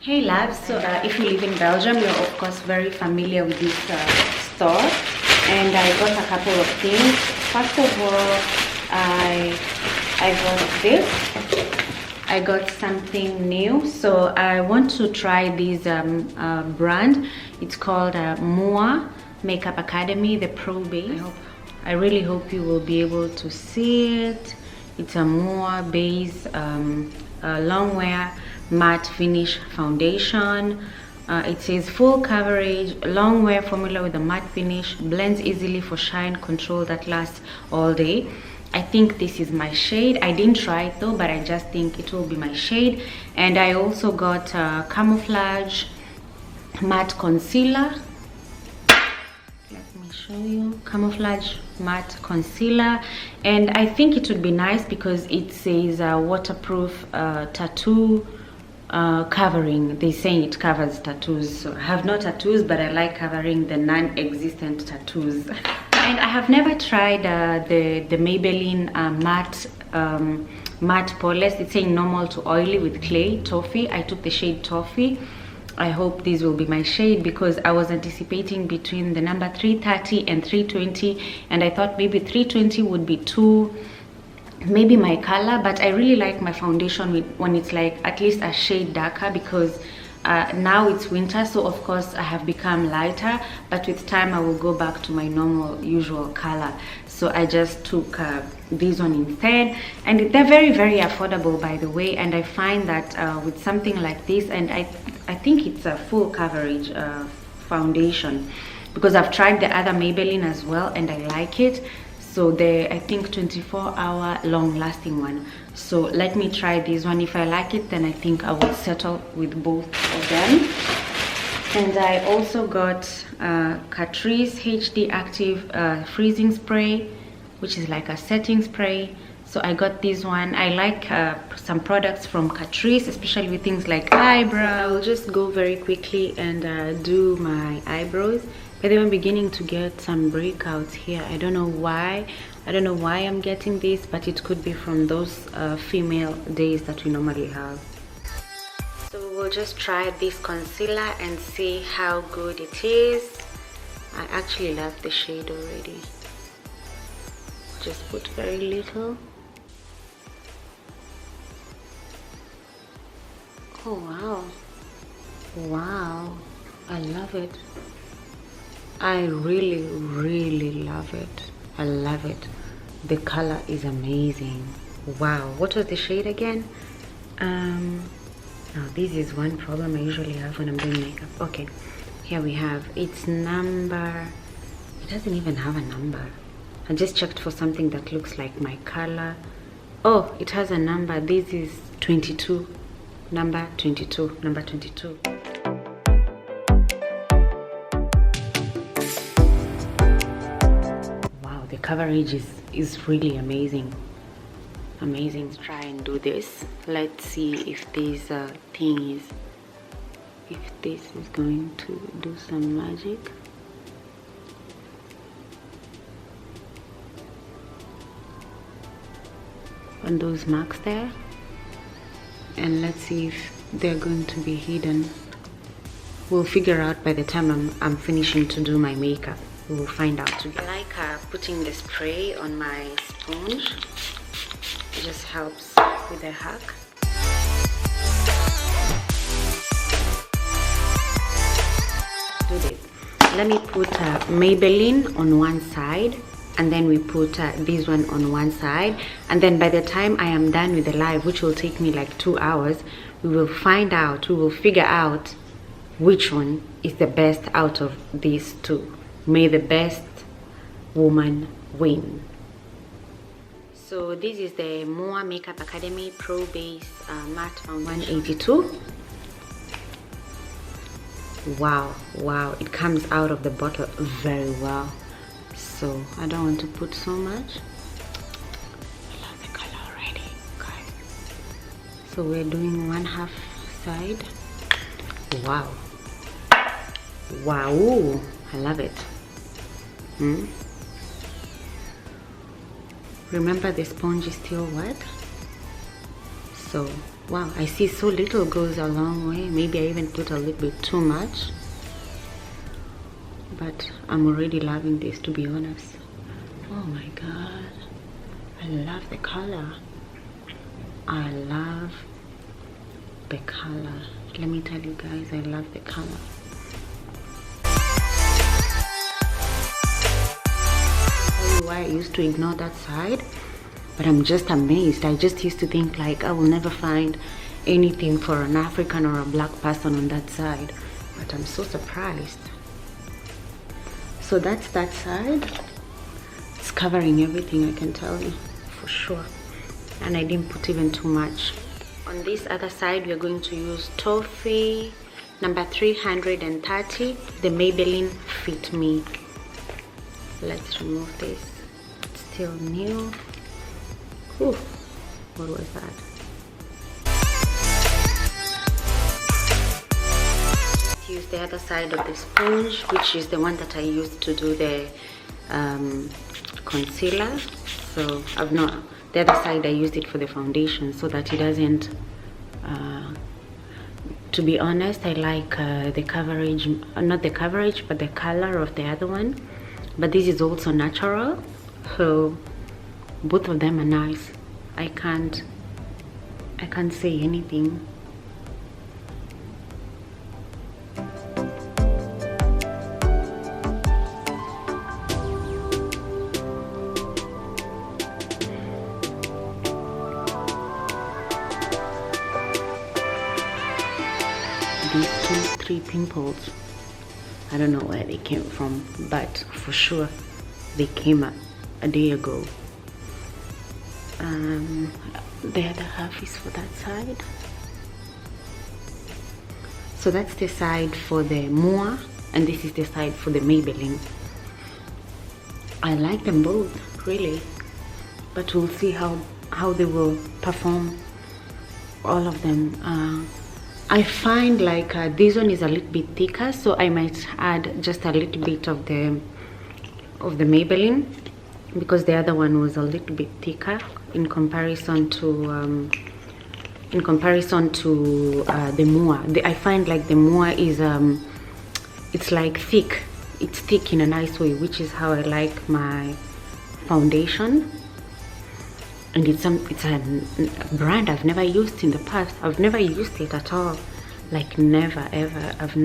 Hey loves, so if you live in Belgium, you're of course very familiar with this store, and I got a couple of things. First of all, I got this. I got something new, so I want to try this brand. It's called MUA Makeup Academy, the Pro Base. I really hope you will be able to see it. It's a MUA base long wear matte finish foundation. It says full coverage, long wear formula with a matte finish, blends easily for shine control that lasts all day. I think this is my shade. I didn't try it though, but I just think it will be my shade. And I also got Camouflage matte concealer. Let me show you. Camouflage matte concealer, and I think it would be nice because it says waterproof tattoo covering. They're saying it covers tattoos. So I have no tattoos, but I like covering the non-existent tattoos. And I have never tried the Maybelline matte polish. It's saying normal to oily with clay toffee. I took the shade toffee. I hope this will be my shade because I was anticipating between the number 330 and 320, and I thought maybe 320 would be too, maybe my color, but I really like my foundation when it's like at least a shade darker, because now it's winter, so of course I have become lighter, but with time I will go back to my normal usual color. So I just took this one instead, and they're very affordable, by the way. And I find that with something like this, and I think it's a full coverage foundation, because I've tried the other Maybelline as well and I like it. So I think 24-hour long lasting one. So let me try this one. If I like it, then I think I will settle with both of them. And I also got Catrice HD Active Freezing Spray, which is like a setting spray. So I got this one. I like some products from Catrice, especially with things like eyebrows. I will just go very quickly and do my eyebrows. But I'm beginning to get some breakouts here. I don't know why. I don't know why I'm getting this, but it could be from those female days that we normally have. So we'll just try this concealer and see how good it is. I actually love the shade already. Just put very little. Oh wow. Wow. I love it. I really love it. I love it. The color is amazing. Wow. What was the shade again? Now this is one problem I usually have when I'm doing makeup. Okay, here we have its number. It doesn't even have a number. I just checked for something that looks like my color. Oh, it has a number. This is 22. Number 22. Number 22. Wow, the coverage is really amazing. Amazing. Let's try and do this. Let's see if this thing is, if this is going to do some magic. On those marks there, and let's see if they're going to be hidden. We'll figure out by the time I'm finishing to do my makeup. We will find out together. I like putting the spray on my sponge. It just helps with the hack. Do this. Let me put Maybelline on one side, and then we put this one on one side, and then by the time I am done with the live, which will take me like 2 hours, we will figure out which one is the best out of these two. May the best woman win. So this is the MUA Makeup Academy Pro Base Matte Foundation 182. Wow, it comes out of the bottle very well. So I don't want to put so much. I love the color already, guys. So we're doing 1/2 side. Wow, I love it. Remember, the sponge is still wet, So wow, I see so little goes a long way. Maybe I even put a little bit too much, but I'm already loving this, to be honest. Oh my god, I love the color. I love the color. Let me tell you guys, I love the color. Why I used to ignore that side, but I'm just amazed. I just used to think like I will never find anything for an African or a black person on that side, but I'm so surprised. So that's that side. It's covering everything, I can tell you for sure, and I didn't put even too much. On this other side, we're going to use Toffee number 330, the Maybelline Fit Me. Let's remove this. It's still new. Ooh, what was that? Let's use the other side of the sponge, which is the one that I used to do the concealer. So I've not, the other side I used it for the foundation so that it doesn't, to be honest, I like the coverage, not the coverage, but the color of the other one. But this is also natural, so both of them are nice. I can't say anything. These 2-3 pimples, I don't know where they came from, but for sure they came a day ago. The other half is for that side. So that's the side for the MUA, and this is the side for the Maybelline. I like them both, really, but we'll see how they will perform, all of them. I find like this one is a little bit thicker, so I might add just a little bit of the Maybelline, because the other one was a little bit thicker in comparison to the MUA. I find like the MUA is it's like thick. It's thick in a nice way, which is how I like my foundation. And it's a brand I've never used in the past. I've never used it at all, like never ever. I've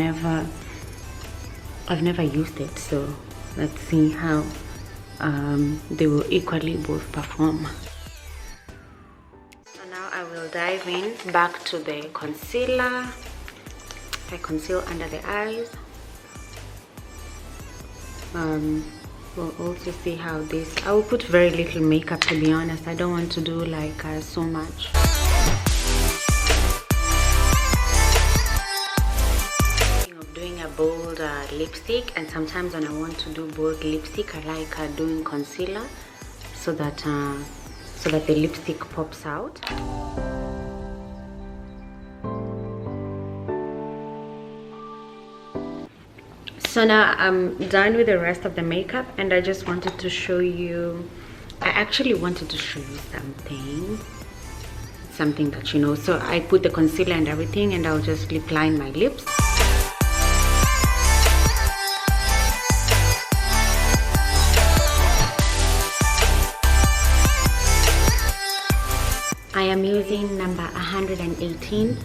never used it. So let's see how they will equally both perform. So now I will dive in back to the concealer. I conceal under the eyes. We'll also see how this, I will put very little makeup, to be honest. I don't want to do like so much. Thinking of doing a bold lipstick, and sometimes when I want to do bold lipstick, I like doing concealer so that the lipstick pops out. So now I'm done with the rest of the makeup, and I just wanted to show you, I actually wanted to show you something that you know. So I put the concealer and everything, and I'll just lip line my lips. I am using number 118.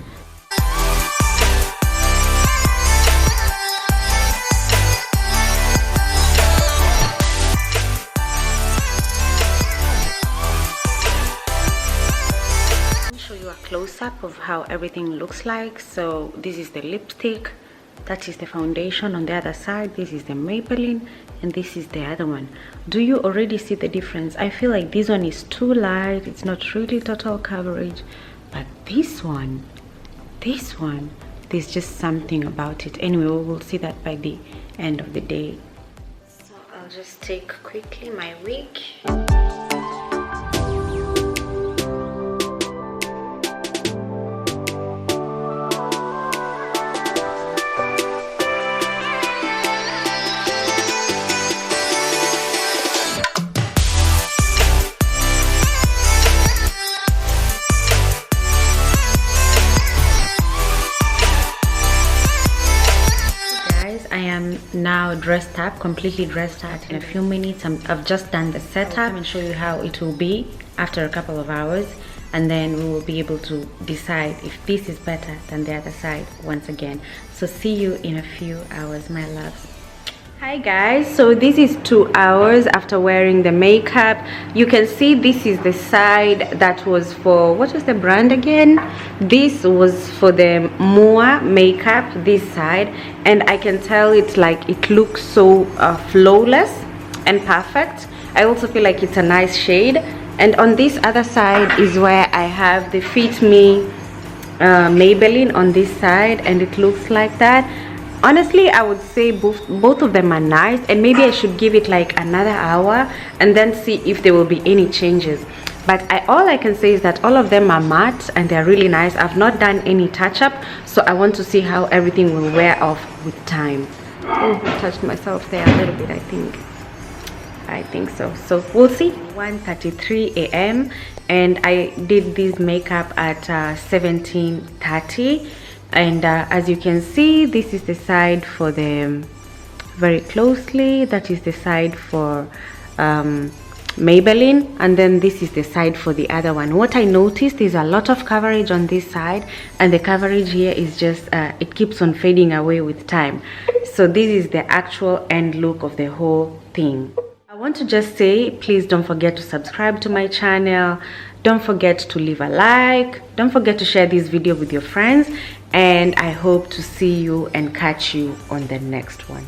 Close-up of how everything looks like. So this is the lipstick, that is the foundation on the other side, this is the Maybelline, and this is the other one. Do you already see the difference? I feel like this one is too light, it's not really total coverage, but this one, there's just something about it. Anyway, we will see that by the end of the day. So I'll just take quickly my wig. now dressed up, completely dressed up. In a few minutes I've just done the setup and show you how it will be after a couple of hours, and then we will be able to decide if this is better than the other side once again. So see you in a few hours, my loves. Hi guys, so this is 2 hours after wearing the makeup. You can see this is the side that was for, what was the brand again? This was for the MUA makeup, this side, and I can tell it's like it looks so flawless and perfect. I also feel like it's a nice shade. And on this other side is where I have the Fit Me Maybelline on this side, and it looks like that. Honestly, I would say both of them are nice, and maybe I should give it like another hour and then see if there will be any changes. But all I can say is that all of them are matte and they're really nice. I've not done any touch-up, so I want to see how everything will wear off with time. Oh, I touched myself there a little bit, I think so. So we'll see. 1:33 a.m. and I did this makeup at 17:30. And as you can see, this is the side for the, very closely, that is the side for Maybelline, and then this is the side for the other one. What I noticed is a lot of coverage on this side, and the coverage here is just it keeps on fading away with time. So this is the actual end look of the whole thing. I want to just say, please don't forget to subscribe to my channel. Don't forget to leave a like. Don't forget to share this video with your friends. And I hope to see you and catch you on the next one.